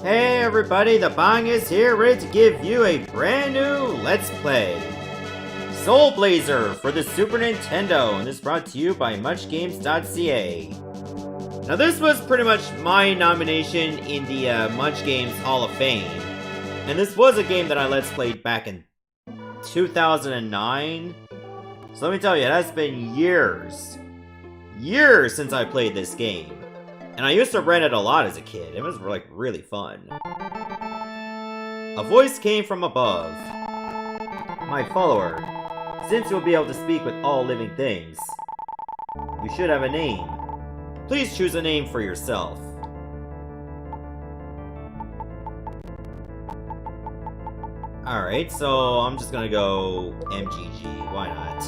Hey everybody, the Bong is here, ready to give you a brand new Let's Play. Soul Blazer for the Super Nintendo, and this is brought to you by MuchGames.ca. Now this was pretty much my nomination in the Munch Games Hall of Fame. And this was a game that I Let's Played back in 2009. So let me tell you, it has been years since I played this game. And I used to rent it a lot as a kid. It was, like, really fun. A voice came from above. My follower, since you'll be able to speak with all living things, you should have a name. Please choose a name for yourself. Alright, so I'm just gonna go MGG. Why not?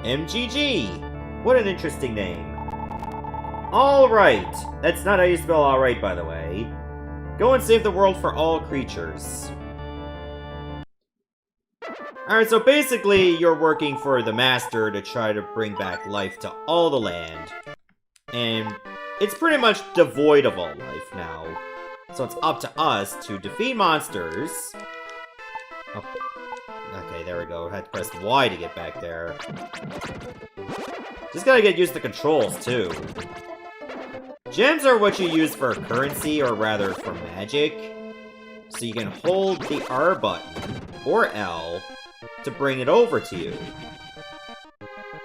MGG! What an interesting name. Alright! That's not how you spell alright, by the way. Go and save the world for all creatures. Alright, so basically you're working for the Master to try to bring back life to all the land. And it's pretty much devoid of all life now. So it's up to us to defeat monsters. Oh. Okay, there we go. I had to press Y to get back there. Just gotta get used to the controls, too. Gems are what you use for currency, or rather for magic. So you can hold the R button, or L, to bring it over to you.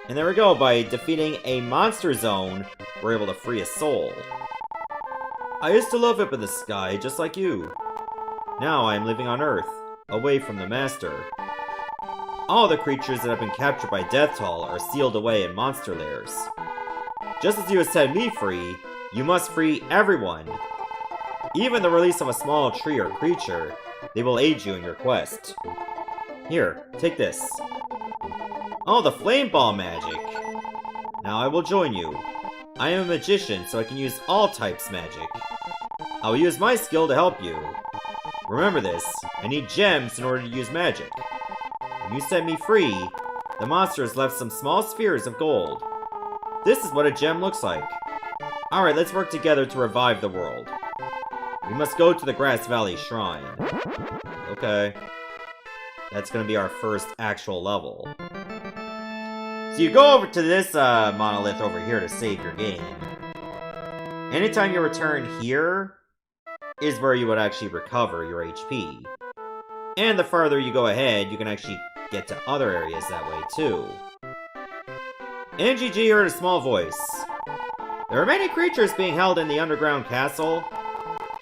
And there we go, by defeating a monster zone, we're able to free a soul. I used to love up in the sky, just like you. Now I am living on Earth, away from the Master. All the creatures that have been captured by Death Toll are sealed away in monster lairs. Just as you have set me free, you must free everyone. Even the release of a small tree or creature, they will aid you in your quest. Here, take this. Oh, the flame ball magic. Now I will join you. I am a magician, so I can use all types magic. I will use my skill to help you. Remember this, I need gems in order to use magic. When you set me free, the monsters left some small spheres of gold. This is what a gem looks like. Alright, let's work together to revive the world. We must go to the Grass Valley Shrine. Okay. That's gonna be our first actual level. So you go over to this monolith over here to save your game. Anytime you return here is where you would actually recover your HP. And the farther you go ahead, you can actually get to other areas that way too. MGG heard a small voice. There are many creatures being held in the underground castle.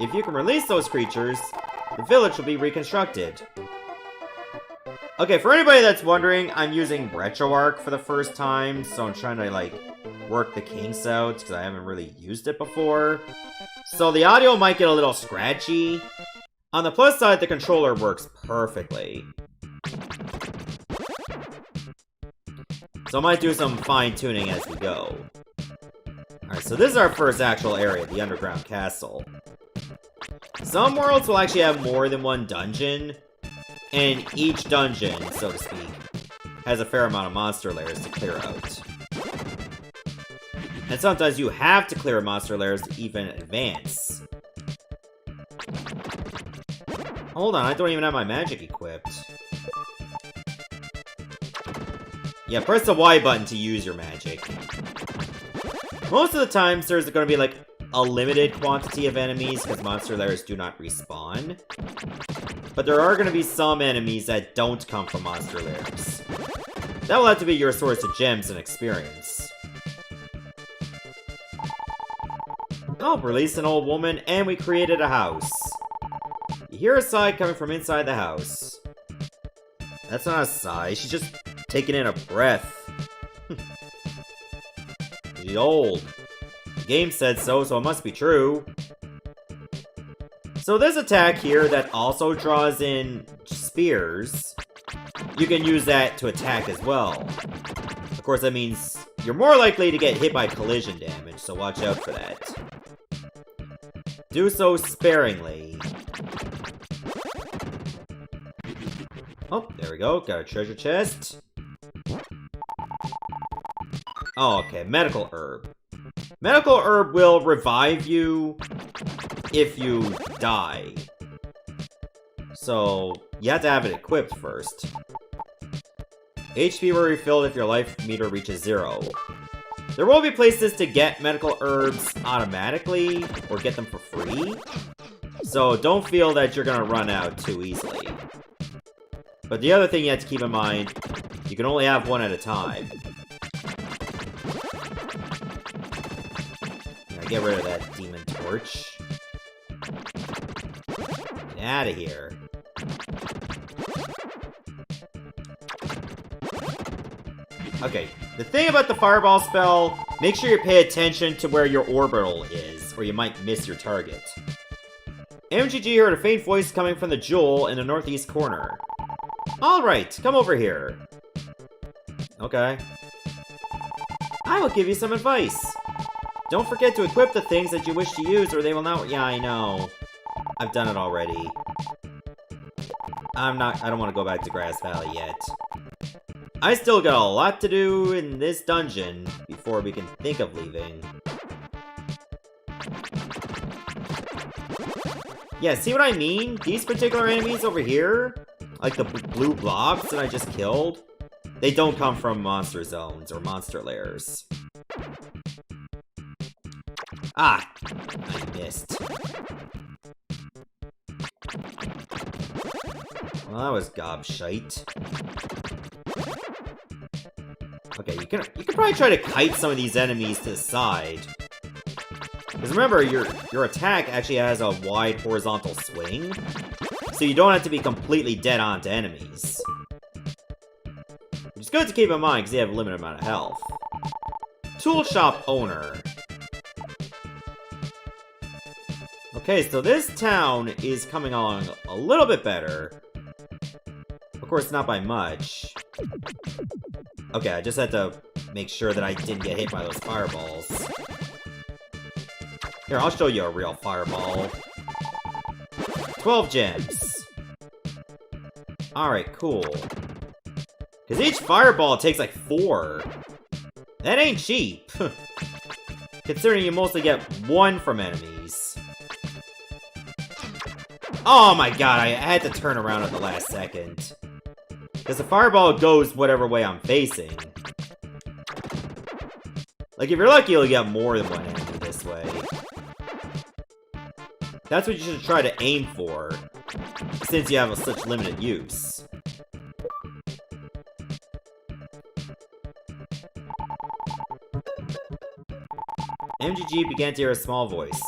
If you can release those creatures, the village will be reconstructed. Okay, for anybody that's wondering, I'm using RetroArch for the first time, so I'm trying to, like, work the kinks out, because I haven't really used it before. So the audio might get a little scratchy. On the plus side, the controller works perfectly. So I might do some fine-tuning as we go. Alright, so this is our first actual area, the underground castle. Some worlds will actually have more than one dungeon, and each dungeon, so to speak, has a fair amount of monster lairs to clear out. And sometimes you have to clear monster lairs to even advance. Hold on, I don't even have my magic equipped. Yeah, press the Y button to use your magic. Most of the times, there's going to be, like, a limited quantity of enemies, because monster lairs do not respawn. But there are going to be some enemies that don't come from monster lairs. That will have to be your source of gems and experience. Oh, release an old woman, and we created a house. You hear a sigh coming from inside the house. That's not a sigh, she's just taking in a breath. She's old. The game said so, so it must be true. So this attack here that also draws in spears, you can use that to attack as well. Of course, that means you're more likely to get hit by collision damage, so watch out for that. Do so sparingly. Oh, there we go. Got a treasure chest. Oh, okay. Medical herb. Medical herb will revive you if you die. So, you have to have it equipped first. HP will refill if your life meter reaches 0. There will be places to get medical herbs automatically, or get them for free. So don't feel that you're gonna run out too easily. But the other thing you have to keep in mind, you can only have one at a time. Now get rid of that demon torch. Get out of here. Okay, the thing about the fireball spell, make sure you pay attention to where your orbital is, or you might miss your target. MGG heard a faint voice coming from the jewel in the northeast corner. Alright, come over here. Okay. I will give you some advice. Don't forget to equip the things that you wish to use, or they will not— Yeah, I know. I've done it already. I don't want to go back to Grass Valley yet. I still got a lot to do in this dungeon before we can think of leaving. Yeah, see what I mean? These particular enemies over here, like the blue blobs that I just killed, they don't come from monster zones or monster lairs. Ah! I missed. Well, that was gobshite. Okay, you can probably try to kite some of these enemies to the side. Because remember, your attack actually has a wide horizontal swing, so you don't have to be completely dead on to enemies. Which is good to keep in mind, because you have a limited amount of health. Tool shop owner. Okay, so this town is coming along a little bit better. Of course, not by much. Okay, I just had to make sure that I didn't get hit by those fireballs. Here, I'll show you a real fireball. 12 gems. Alright, cool. Because each fireball takes like 4. That ain't cheap. Considering you mostly get 1 from enemies. Oh my god, I had to turn around at the last second. Because the fireball goes whatever way I'm facing. Like, if you're lucky, you'll get more than 1 enemy this way. That's what you should try to aim for, since you have such limited use. MGG began to hear a small voice.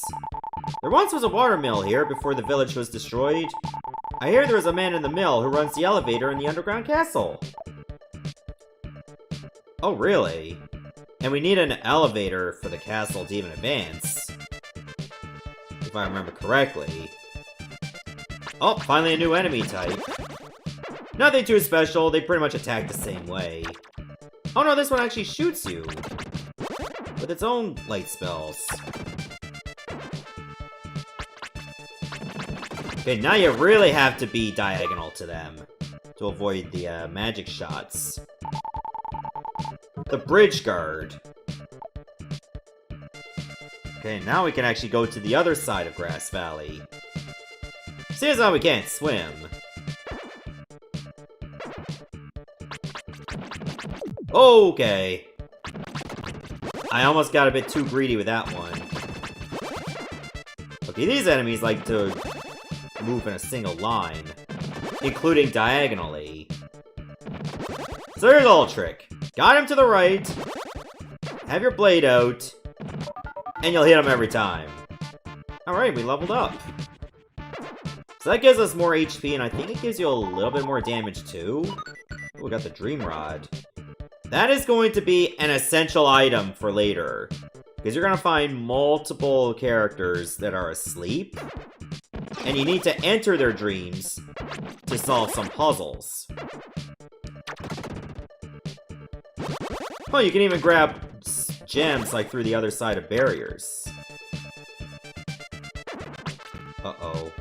There once was a water mill here before the village was destroyed. I hear there is a man in the mill who runs the elevator in the underground castle. Oh, really? And we need an elevator for the castle to even advance. If I remember correctly. Oh, finally a new enemy type. Nothing too special, they pretty much attack the same way. Oh no, this one actually shoots you. With its own light spells. Okay, now you really have to be diagonal to them to avoid the magic shots. The bridge guard. Okay, now we can actually go to the other side of Grass Valley. Seeing as how we can't swim. Okay. I almost got a bit too greedy with that one. Okay, these enemies like to move in a single line, including diagonally. So here's a little trick. Got him to the right, have your blade out, and you'll hit him every time. Alright, we leveled up. So that gives us more HP, and I think it gives you a little bit more damage too. Ooh, we got the Dream Rod. That is going to be an essential item for later, because you're going to find multiple characters that are asleep, and you need to enter their dreams to solve some puzzles. Oh, you can even grab gems like through the other side of barriers. Uh-oh.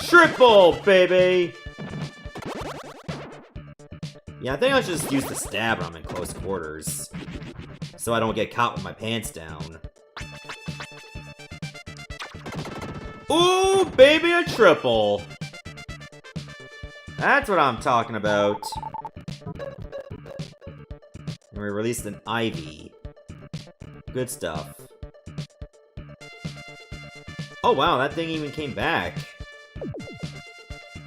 Triple, baby! Yeah, I think I should just use the stab when I'm in close quarters, so I don't get caught with my pants down. Ooh, baby, a triple! That's what I'm talking about. And we released an Ivy. Good stuff. Oh wow, that thing even came back.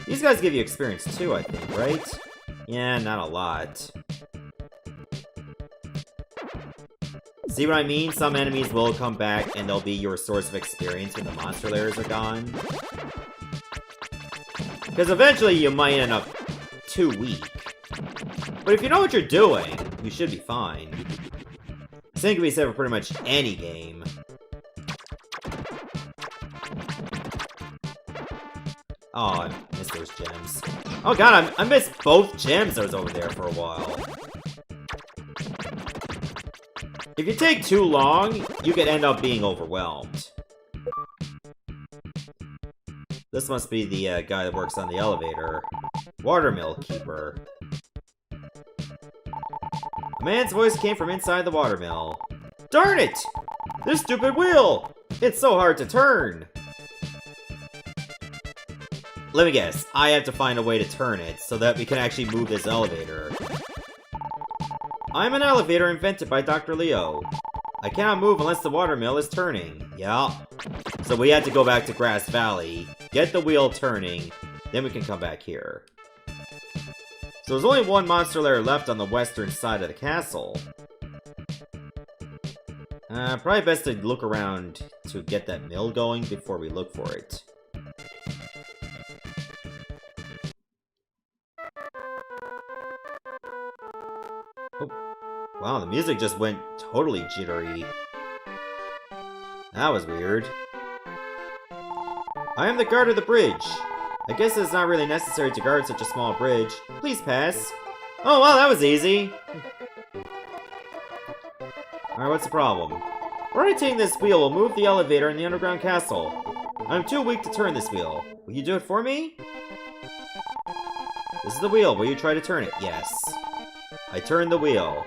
These guys give you experience too, I think, right? Yeah, not a lot. See what I mean? Some enemies will come back and they'll be your source of experience when the monster layers are gone. Because eventually you might end up too weak. But if you know what you're doing, you should be fine. Same can be said for pretty much any game. Oh, I missed those gems. Oh god, I missed both gems that was over there for a while. If you take too long, you could end up being overwhelmed. This must be the guy that works on the elevator. Watermill Keeper. A man's voice came from inside the watermill. Darn it! This stupid wheel! It's so hard to turn! Let me guess, I have to find a way to turn it so that we can actually move this elevator. I'm an elevator invented by Dr. Leo. I cannot move unless the watermill is turning. Yeah. So we had to go back to Grass Valley, get the wheel turning, then we can come back here. So there's only one monster lair left on the western side of the castle. Probably best to look around to get that mill going before we look for it. Oh. Wow, the music just went totally jittery. That was weird. I am the guard of the bridge. I guess it's not really necessary to guard such a small bridge. Please pass. Oh, well, that was easy. Alright, what's the problem? Rotating this wheel will move the elevator in the underground castle. I'm too weak to turn this wheel. Will you do it for me? This is the wheel. Will you try to turn it? Yes. I turned the wheel.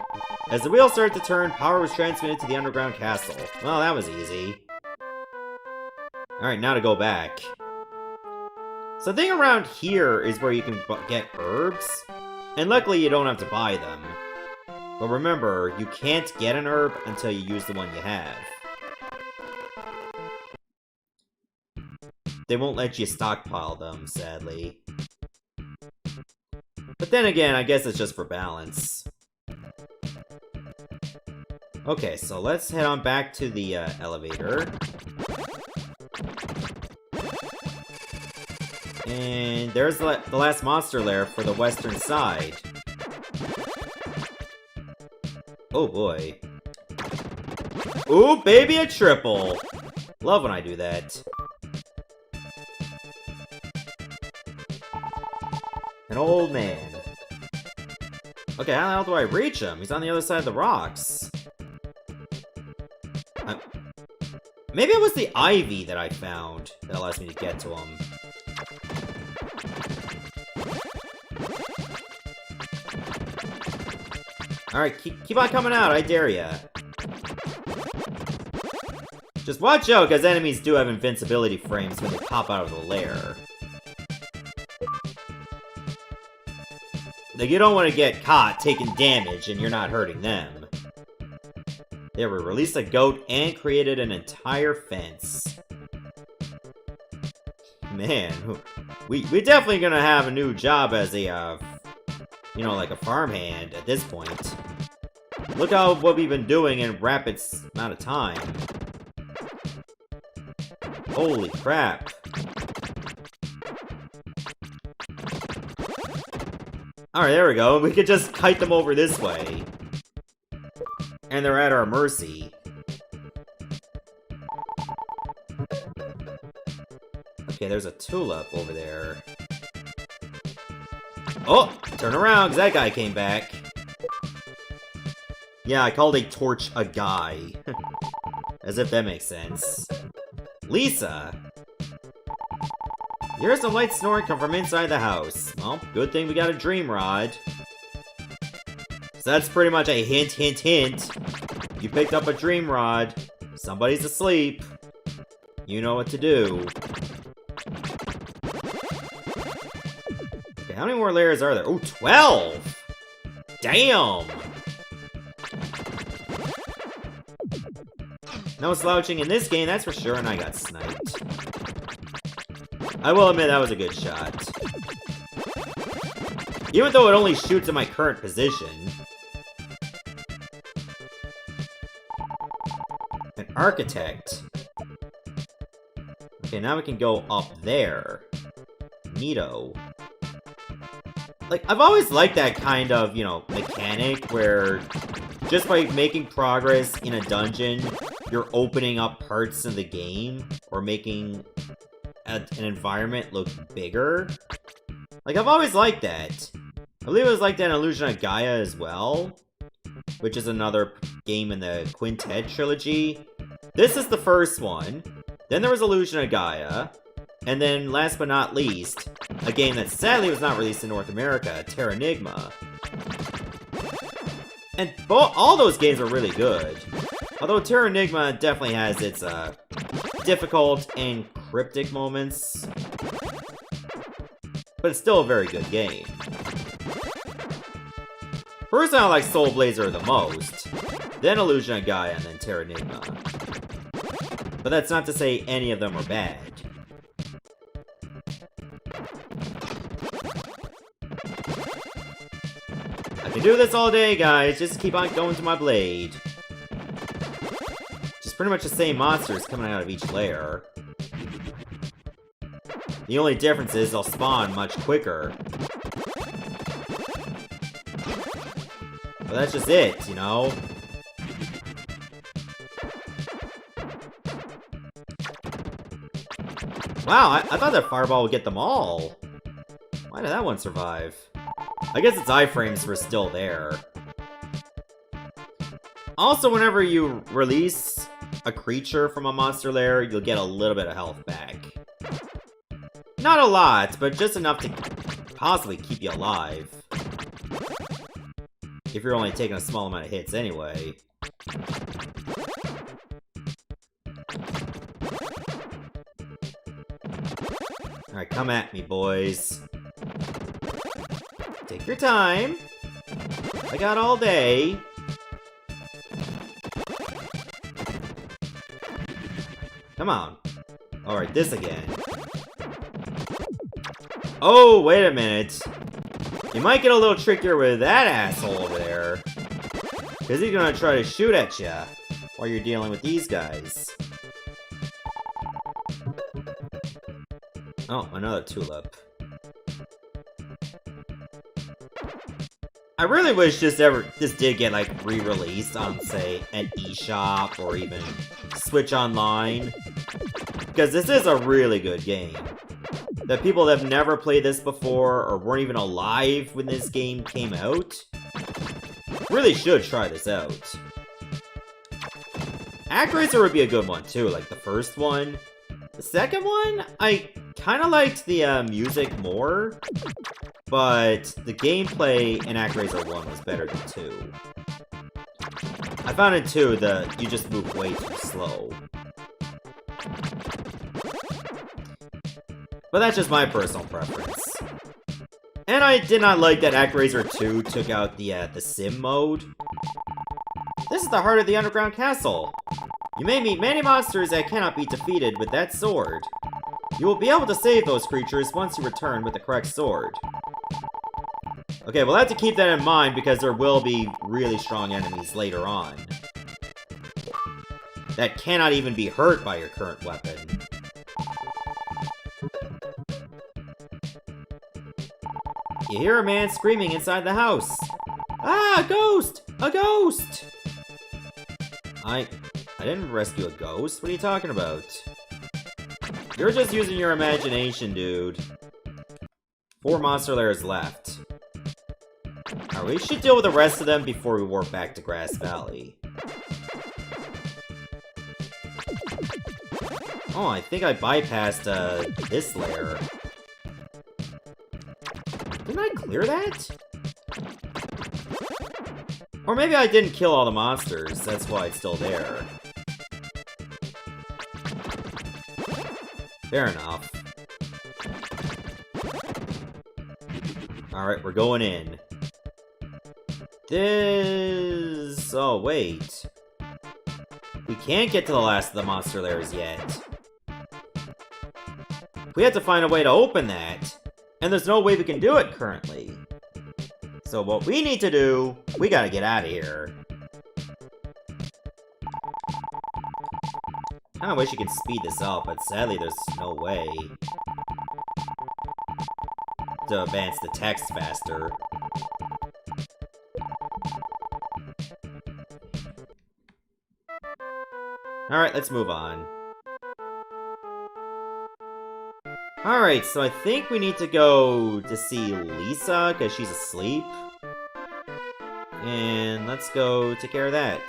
As the wheel started to turn, power was transmitted to the underground castle. Well, that was easy. Alright, now to go back. So the thing around here is where you can get herbs. And luckily you don't have to buy them. But remember, you can't get an herb until you use the one you have. They won't let you stockpile them, sadly. But then again, I guess it's just for balance. Okay, so let's head on back to the elevator. And there's the last monster lair for the western side. Oh boy. Ooh, baby, a triple! Love when I do that. An old man. Okay, how the hell do I reach him? He's on the other side of the rocks. Maybe it was the ivy that I found that allows me to get to him. Alright, keep on coming out, I dare ya. Just watch out, because enemies do have invincibility frames when they pop out of the lair. Like, you don't want to get caught taking damage and you're not hurting them. There, we released a goat and created an entire fence. Man, we definitely gonna have a new job as a, you know, like a farmhand at this point. Look how what we've been doing in rapid amount of time. Holy crap. Alright, there we go. We could just kite them over this way. And they're at our mercy. Okay, there's a tulip over there. Oh! Turn around, because that guy came back. Yeah, I called a torch a guy. As if that makes sense. Lisa! You hear some light snoring come from inside the house. Well, good thing we got a dream rod. So that's pretty much a hint, hint, hint. You picked up a dream rod. Somebody's asleep. You know what to do. Okay, how many more layers are there? Oh, 12! Damn! No slouching in this game, that's for sure, and I got sniped. I will admit that was a good shot. Even though it only shoots in my current position. An architect. Okay, now we can go up there. Neato. Like, I've always liked that kind of, you know, mechanic where just by making progress in a dungeon, you're opening up parts of the game or making an environment look bigger. Like, I've always liked that. I believe it was like that in Illusion of Gaia as well, which is another game in the Quintet trilogy. This is the first one. Then there was Illusion of Gaia. And then, last but not least, a game that sadly was not released in North America, Terranigma. And all those games are really good. Although Terranigma definitely has its difficult and cryptic moments. But it's still a very good game. First I like Soul Blazer the most, then Illusion of Gaia, and then Terranigma. But that's not to say any of them are bad. I can do this all day, guys, just keep on going to my blade. Just pretty much the same monsters coming out of each layer. The only difference is they'll spawn much quicker. But that's just it, you know? Wow, I thought that fireball would get them all. Why did that one survive? I guess its iframes were still there. Also, whenever you release a creature from a monster lair, you'll get a little bit of health back. Not a lot, but just enough to possibly keep you alive. If you're only taking a small amount of hits anyway. Alright, come at me, boys. Take your time. I got all day. Come on. Alright, this again. Oh, wait a minute. You might get a little trickier with that asshole over there. Because he's gonna try to shoot at you while you're dealing with these guys. Oh, another tulip. I really wish this did get, like, re-released on, say, an eShop or even Switch Online. Because this is a really good game. The people that have never played this before or weren't even alive when this game came out really should try this out. ActRaiser would be a good one too, like the first one. The second one, I kind of liked the music more, but the gameplay in ActRaiser 1 was better than 2. I found in 2 that you just move way too slow. But that's just my personal preference. And I did not like that ActRaiser 2 took out the sim mode. This is the heart of the underground castle. You may meet many monsters that cannot be defeated with that sword. You will be able to save those creatures once you return with the correct sword. Okay, we'll have to keep that in mind because there will be really strong enemies later on that cannot even be hurt by your current weapon. You hear a man screaming inside the house. Ah, a ghost! A ghost! I didn't rescue a ghost. What are you talking about? You're just using your imagination, dude. 4 monster lairs left. Alright, we should deal with the rest of them before we warp back to Grass Valley. Oh, I think I bypassed, this lair. Didn't I clear that? Or maybe I didn't kill all the monsters, that's why it's still there. Fair enough. Alright, we're going in. This... Oh, wait. We can't get to the last of the monster lairs yet. We have to find a way to open that. And there's no way we can do it currently. So what we need to do, we gotta get out of here. Kinda wish you could speed this up, but sadly there's no way to advance the text faster. Alright, let's move on. Alright, so I think we need to go to see Lisa, because she's asleep. And let's go take care of that.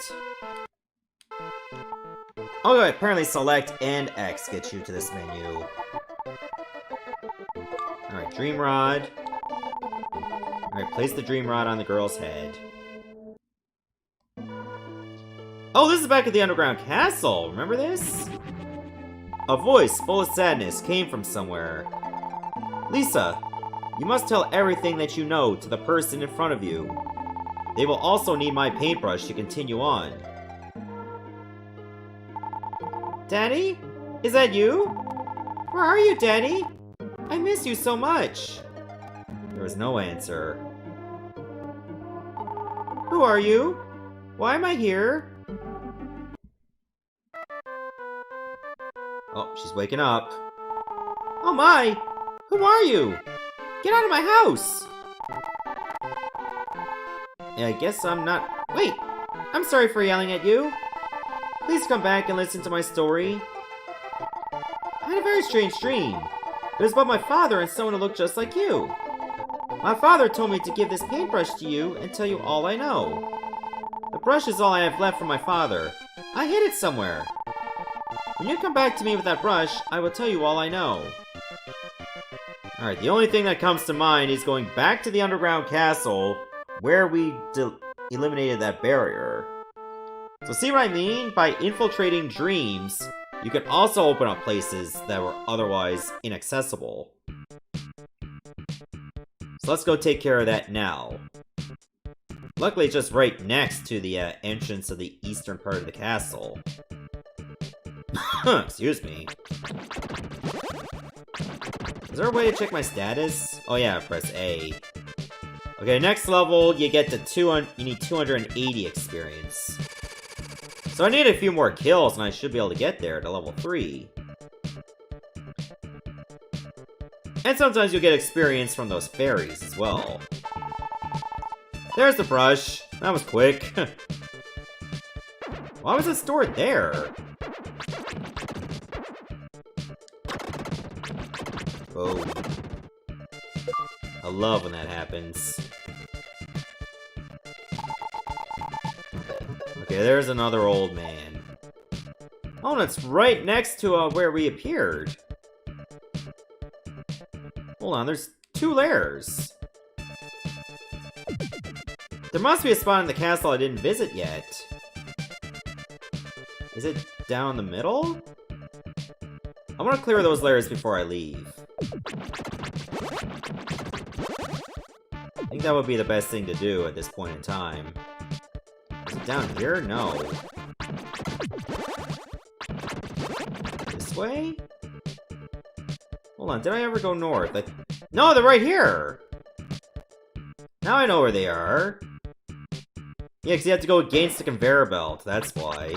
Oh, apparently select and X gets you to this menu. Alright, Dream Rod. Alright, place the Dream Rod on the girl's head. Oh, this is back at the underground castle! Remember this? A voice full of sadness came from somewhere. Lisa, you must tell everything that you know to the person in front of you. They will also need my paintbrush to continue on. Daddy? Is that you? Where are you, Daddy? I miss you so much. There was no answer. Who are you? Why am I here? Oh, she's waking up. Oh my! Who are you? Get out of my house! Yeah, I guess I'm not... Wait! I'm sorry for yelling at you. Please come back and listen to my story. I had a very strange dream. It was about my father and someone who looked just like you. My father told me to give this paintbrush to you and tell you all I know. The brush is all I have left from my father. I hid it somewhere. When you come back to me with that brush, I will tell you all I know. Alright, the only thing that comes to mind is going back to the underground castle where we eliminated that barrier. So see what I mean? By infiltrating dreams, you can also open up places that were otherwise inaccessible. So let's go take care of that now. Luckily, it's just right next to the entrance of the eastern part of the castle. Excuse me. Is there a way to check my status? Oh yeah, press A. Okay, next level, you get to you need 280 experience. So I need a few more kills, and I should be able to get there to level 3. And sometimes you'll get experience from those fairies as well. There's the brush. That was quick. Why was it stored there? Oh. I love when that happens. Okay, there's another old man. Oh, and it's right next to where we appeared. Hold on, there's 2 lairs. There must be a spot in the castle I didn't visit yet. Is it down the middle? I want to clear those lairs before I leave. I think that would be the best thing to do at this point in time. Is it down here? No. This way? Hold on, did I ever go north? No, they're right here! Now I know where they are. Yeah, because you have to go against the conveyor belt, that's why.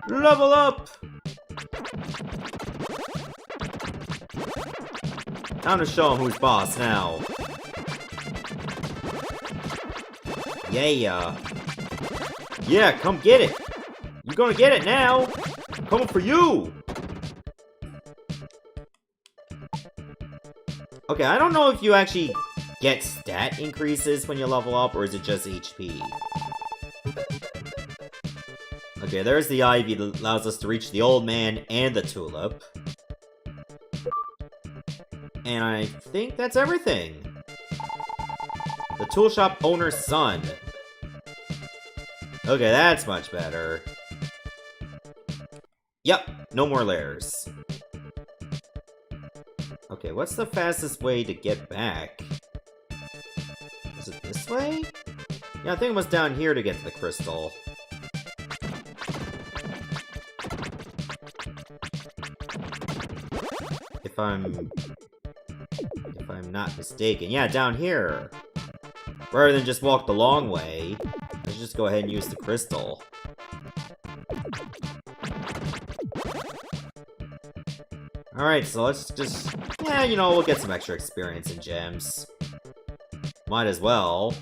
Level up! Time to show him who's boss now. Yeah. Yeah, come get it! You're gonna get it now! I'm coming for you! Okay, I don't know if you actually get stat increases when you level up, or is it just HP? Okay, there's the ivy that allows us to reach the old man and the tulip. And I think that's everything. The tool shop owner's son. Okay, that's much better. Yep, no more layers. Okay, what's the fastest way to get back? Is it this way? Yeah, I think it was down here to get to the crystal. If I'm not mistaken. Yeah, down here. Rather than just walk the long way, let's just go ahead and use the crystal. Alright, so let's just... yeah, you know, we'll get some extra experience in gems. Might as well.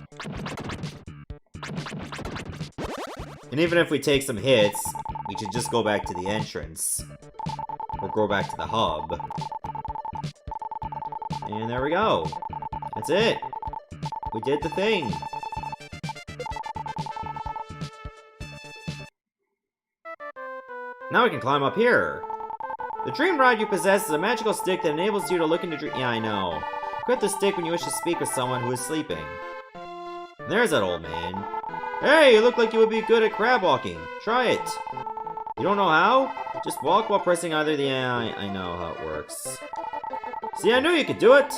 And even if we take some hits, we should just go back to the entrance. Or go back to the hub. And there we go. That's it. We did the thing. Now we can climb up here. The dream rod you possess is a magical stick that enables you to look into dream. Yeah, I know. Equip the stick when you wish to speak with someone who is sleeping. There's that old man. Hey, you look like you would be good at crab walking. Try it. You don't know how? Just walk while pressing either the... yeah, I know how it works. See, I knew you could do it!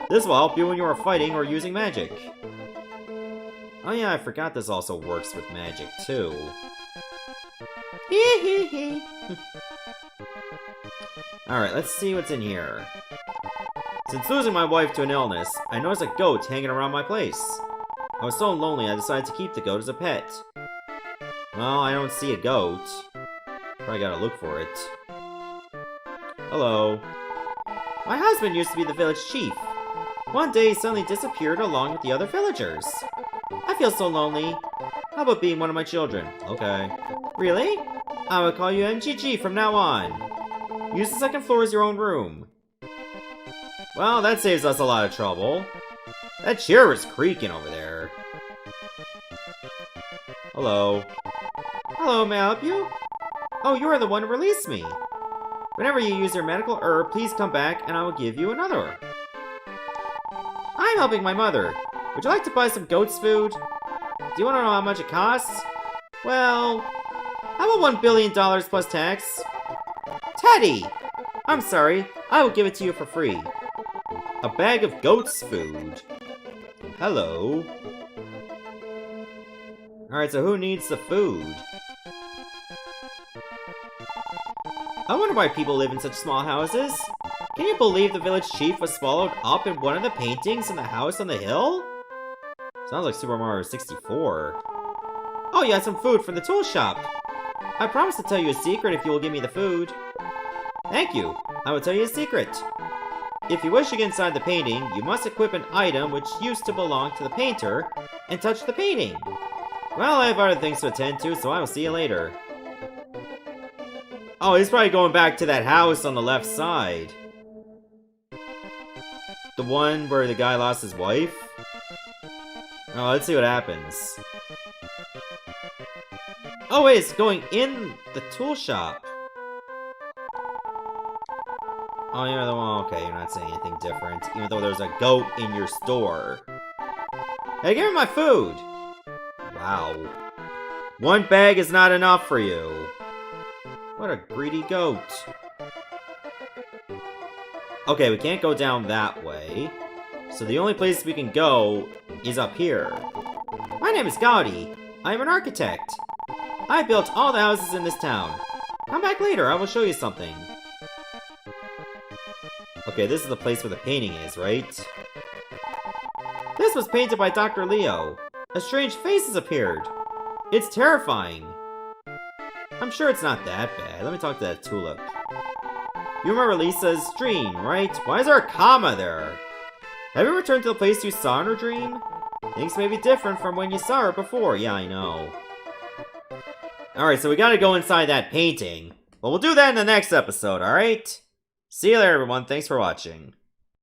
This will help you when you are fighting or using magic. Oh yeah, I forgot this also works with magic, too. Hee hee hee. Alright, let's see what's in here. Since losing my wife to an illness, I noticed a goat hanging around my place. I was so lonely I decided to keep the goat as a pet. Well, I don't see a goat. Probably gotta look for it. Hello. My husband used to be the village chief. One day he suddenly disappeared along with the other villagers. I feel so lonely. How about being one of my children? Okay. Really? I will call you MGG from now on. Use the second floor as your own room. Well, that saves us a lot of trouble. That chair is creaking over there. Hello. Hello, may I help you? Oh, you are the one who released me. Whenever you use your medical herb, please come back and I will give you another. I'm helping my mother. Would you like to buy some goat's food? Do you want to know how much it costs? Well, how about $1 billion plus tax? Teddy! I'm sorry, I will give it to you for free. A bag of goat's food. Hello. Alright, so who needs the food? I wonder why people live in such small houses. Can you believe the village chief was swallowed up in one of the paintings in the house on the hill? Sounds like Super Mario 64. Oh, you have some food from the tool shop. I promise to tell you a secret if you will give me the food. Thank you. I will tell you a secret. If you wish to get inside the painting, you must equip an item which used to belong to the painter and touch the painting. Well, I have other things to attend to, so I will see you later. Oh, he's probably going back to that house on the left side. The one where the guy lost his wife? Oh, let's see what happens. Oh wait, it's going in the tool shop. Oh, you're the one. Okay, you're not saying anything different, even though there's a goat in your store. Hey, give me my food! Wow. One bag is not enough for you. What a greedy goat. Okay, we can't go down that way. So the only place we can go is up here. My name is Gaudi. I am an architect. I built all the houses in this town. Come back later, I will show you something. Okay, this is the place where the painting is, right? This was painted by Dr. Leo. A strange face has appeared. It's terrifying. I'm sure it's not that bad. Let me talk to that tulip. You remember Lisa's dream, right? Why is there a comma there? Have you returned to the place you saw in her dream? Things may be different from when you saw her before. Yeah, I know. Alright, so we gotta go inside that painting. But we'll do that in the next episode, alright? See you there, everyone. Thanks for watching.